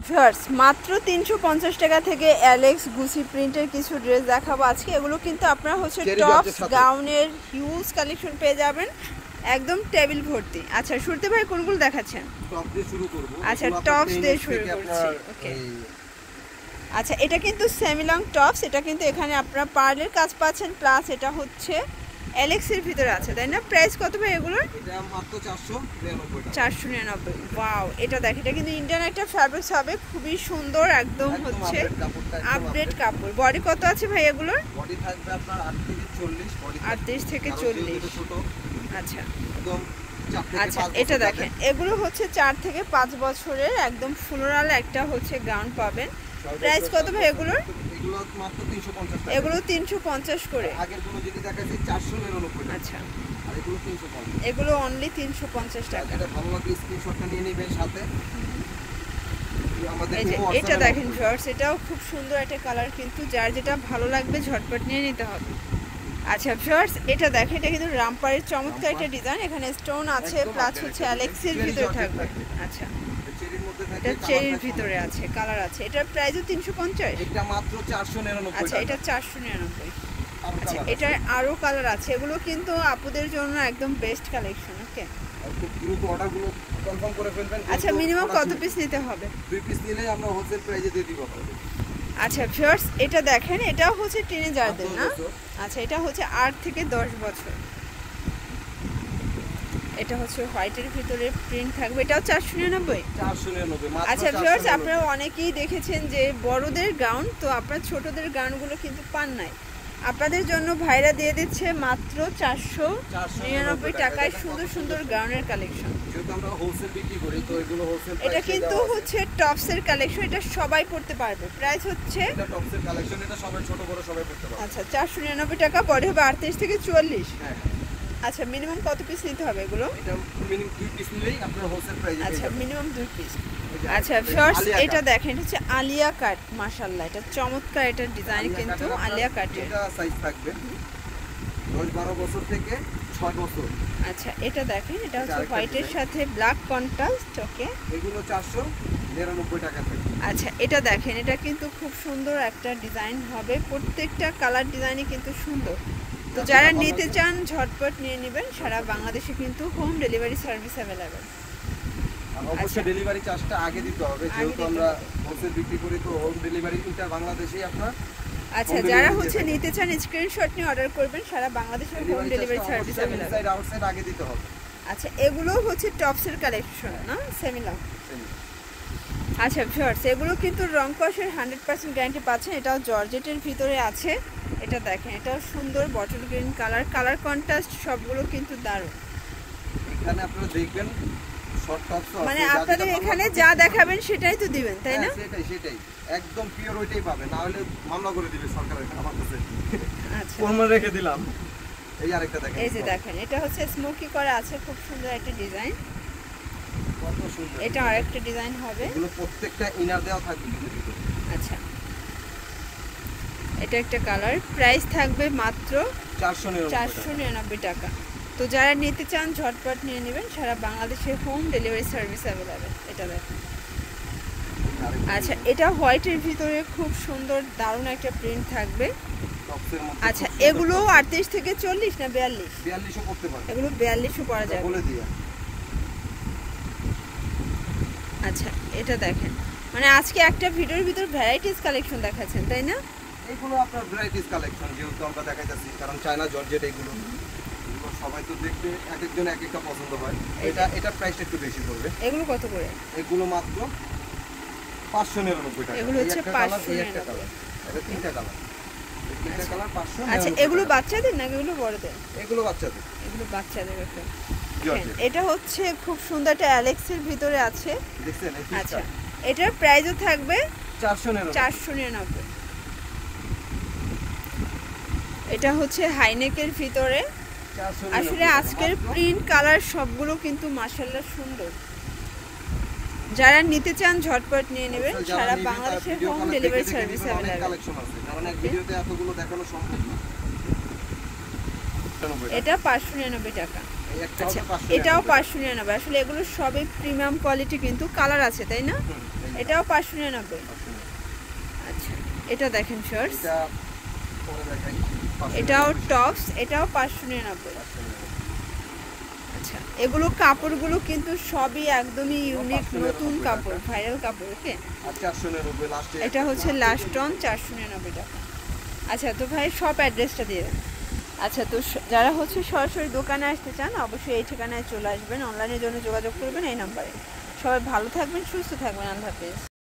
Viewers মাত্র 350 টাকা থেকে অ্যালেক্স গুচি প্রিন্টের কিছু ড্রেস দেখাবো আজকে। এগুলো কিন্তু আপনারা হচ্ছে টপস গাউনের হিউজ কালেকশন পেয়ে যাবেন, একদম টেবিল ভর্তি। আচ্ছা শুরুতে ভাই কোনগুলো দেখাচ্ছেন? টপ দিয়ে শুরু করব। আচ্ছা টপস দিয়ে শুরু করছি। ওকে আচ্ছা এটা কিন্তু সেমি লং টপস, এটা কিন্তু এখানে আপনারা পার্লের কাজ পাচ্ছেন, প্লাস এটা হচ্ছে অ্যালেক্সের ভিতরে আছে, তাই না? প্রাইস কত ভাই এগুলোর? এটা মাত্র 499 টাকা। 499। ওয়াও, এটা দেখ, এটা কিন্তু ইন্ডিয়ান একটা ফ্যাব্রিক্স হবে, খুবই সুন্দর, একদম হচ্ছে আপডেট কাপড়। বডি কত আছে ভাই এগুলোর? বডি থাকবে আপনার 8 থেকে 40, বডি 38 থেকে 40। ছোট। আচ্ছা একদম 4 থেকে 5 আচ্ছা এটা দেখেন, এগুলো হচ্ছে 4 থেকে 5 বছরের একদম ফ্লোরাল একটা হচ্ছে গাউন পাবেন। প্রাইস কত ভাই এগুলোর? এগুলো মাত্র 350 টাকা। এগুলো 350 করে। আগের গুলো যদি দেখাচ্ছি 499 টাকা। আচ্ছা আর এগুলো 350। এগুলো অনলি 350 টাকা। এটা ভালো লাগলে স্ক্রিনশটটা নিয়ে নেবেন সাথে। এই যে এটা দেখেন ভিউয়ার্স, এটাও খুব সুন্দর একটা কালার, কিন্তু যার যেটা ভালো লাগবে ঝটপট নিয়ে নিতে হবে। আচ্ছা ভিউয়ার্স এটা দেখেন, এটা কিন্তু রামপারের চমৎকার একটা ডিজাইন, এখানে স্টোন আছে, প্লাস হচ্ছে অ্যালেক্সের ভিতরে থাকবে। আচ্ছা এটা চেরির ভিতরে আছে, কালার আছে। এটার প্রাইসও 350। এটা মাত্র 499 টাকা। আচ্ছা এটা 499। আচ্ছা এটার আরো কালার আছে, এগুলো কিন্তু আপুদের জন্য একদম বেস্ট কালেকশন। ওকে খুব দ্রুত অর্ডারগুলো কনফার্ম করে ফেলবেন। আচ্ছা মিনিমাম কত পিস নিতে হবে? 2 পিস নিলে আমরা হোলসেল প্রাইসে দিয়ে দিব আপনাদের। আচ্ছা ভিউয়ার্স এটা দেখেন, এটাও হচ্ছে টিনেজারদের না? আচ্ছা এটা হচ্ছে 8 থেকে 10 বছর। এটা হচ্ছে হোয়াইটের ভিতরে প্রিন্ট থাকবে, এটাও 499। 499 মাত্র। আচ্ছা ভিউয়ার্স আপনারা অনেকেই দেখেছেন যে বড়দের গাউন, তো আপনারা ছোটদের গাউনগুলো কিন্তু পান নাই, আপনাদের জন্য ভাইরা দিয়ে দিচ্ছে মাত্র 499 টাকায় সুন্দর সুন্দর গাউনের কালেকশন। যেহেতু আমরা হোলসেল বিক্রি করি তো এগুলো হোলসেল প্রাইসে। এটা কিন্তু হচ্ছে টপসের কালেকশন, এটা সবাই পড়তে পারবে। প্রাইস হচ্ছে এটা টপসের কালেকশন, এটা সবাই ছোট বড় সবাই পড়তে পারবে। আচ্ছা 499 টাকা, বডি হবে 38 থেকে 40। হ্যাঁ আচ্ছা মিনিমাম কত পিস নিতে হবে এগুলো? এটা মিনিমাম 2 পিস নিলেই আপনারা হোলসেল প্রাইসে। আচ্ছা মিনিমাম 2 পিস। আচ্ছা ভিউয়ার্স এটা দেখেন, হচ্ছে আলিয়া কাট, মাশাআল্লাহ এটা চমৎকার, এটা ডিজাইন কিন্তু আলিয়া কাটের। এটা সাইজ থাকবে 10-12 বছর থেকে 6 বছর। আচ্ছা এটা দেখেন, এটা হচ্ছে হোয়াইটের সাথে ব্ল্যাক কন্ট্রাস্ট। ওকে এগুলো 499 টাকা থাকবে। আচ্ছা এটা দেখেন, এটা কিন্তু খুব সুন্দর একটা ডিজাইন হবে, প্রত্যেকটা কালার ডিজাইনই কিন্তু সুন্দর। তো যারা নিতে চান ঝটপট নিয়ে নেবেন, সারা বাংলাদেশে কিন্তু হোম ডেলিভারি সার্ভিস অ্যাভেলেবেল। অবশ্যই ডেলিভারি চার্জটা আগে দিতে হবে, যেহেতু আমরা হোলসেল বিক্রি করি তো হোম ডেলিভারি কিন্তু বাংলাদেশেই আপনার। আচ্ছা যারা হচ্ছে নিতে চান স্ক্রিনশট নিয়ে অর্ডার করবেন, সারা বাংলাদেশে home delivery service available. Inside outside আগে দিতে হবে। আচ্ছা এগুলো হচ্ছে টপসের কালেকশন না, সেমি লং। আচ্ছা ভিউয়ার্স এগুলো কিন্তু রং কষের 100% গ্যারান্টি পাচ্ছেন, এটাও জর্জেটের ভিতরে আছে। এটা দেখেন, এটাও সুন্দর bottle green colour, colour contrast সবগুলো কিন্তু দারুণ। এখানে আপনারা দেখবেন শর্ট টপস আছে, মানে আপনাদের এখানে যা দেখাবেন সেটাই তো দিবেন, তাই না? সেটাই একদম পিওর ওইটাই পাবে, না হলে মামলা করে দিবে সরকারের আমার কাছে। আচ্ছা ফর্মে রেখে দিলাম। এই আরেকটা দেখেন, এই যে দেখেন, এটা হচ্ছে স্মোকি করা আছে, খুব সুন্দর একটা ডিজাইন। কত সুন্দর, এটা আরেকটা ডিজাইন হবে। এগুলো প্রত্যেকটা ইনার দেওয়া থাকবে। আচ্ছা এটা একটা কালার, প্রাইস থাকবে মাত্র 499 টাকা। তো যারা নিতে চান ঝটপট নিয়ে নেবেন, সারা বাংলাদেশে হোম ডেলিভারি সার্ভিস অ্যাভেলেবেল। এটা দেখেন। আচ্ছা এটা হোয়াইটের ভিতরে খুব সুন্দর দারুণ একটা প্রিন্ট থাকবে। আচ্ছা এগুলো 38 থেকে 40 না 42? 42ও করতে পারবে, এগুলো 42ও পরা যাবে বলে দিয়া। আচ্ছা এটা দেখেন, মানে আজকে একটা ভিডিওর ভিতর ভ্যারাইটিস কালেকশন দেখাচ্ছেন, তাই না? এগুলো আপনার ভ্যারাইটিস কালেকশন, যেহেতু আমরা দেখাইতেছি, কারণ চায়না জর্জেট এগুলো সবাই তো দেখতে এক একজন এক একটা পছন্দ হয়। এটা প্রাইসটা একটু বেশি পড়বে। এগুলো কত করে? এগুলো মাত্র 599 টাকা। এগুলো হচ্ছে 599। এটা তিনটা কালার, তিনটা কালার 500। আচ্ছা এগুলো বাচ্চাদের না এগুলো বড়দের? এগুলো বাচ্চাদের। এগুলো বাচ্চাদের। ওকে এটা হচ্ছে খুব সুন্দর একটা অ্যালেক্সের ভিতরে আছে, দেখছেন? আচ্ছা এটার প্রাইসও থাকবে 499। এটা হচ্ছে হাইনেকের ভিতরে। আসলে আজকের প্রিন্ট কালার সবগুলো কিন্তু মাশাআল্লাহ সুন্দর, যারা নিতে চান ঝটপট নিয়ে নেবেন, সারা বাংলাদেশে home delivery service available. Collection আছে, কারণ এক ভিডিওতে এতগুলো দেখানো সম্ভব না। এটা 599 টাকা। আচ্ছা এটাও 599। আসলে এগুলো সবই প্রিমিয়াম কোয়ালিটি, কিন্তু কালার আছে, তাই না? এটাও 599। আচ্ছা, এটা দেখেন শর্টস, এটা পরে দেখাই। এটাও টপস, এটাও 599। আচ্ছা, এগুলো কাপড়গুলো কিন্তু সবই একদমই ইউনিক, নতুন কাপড়, ভাইরাল কাপড়। ওকে, আর 499 লাস্টে। এটা হচ্ছে লাস্ট অন 499 টাকা। আচ্ছা, তো ভাই সব অ্যাড্রেসটা দিয়ে দেন। আচ্ছা, তো যারা হচ্ছে সরাসরি দোকানে আসতে চান অবশ্যই এই ঠিকানায় চলে আসবেন, অনলাইনের জন্য যোগাযোগ করবেন এই নাম্বারে। সবাই ভালো থাকবেন, সুস্থ থাকবেন, আল্লাহ হাফেজ।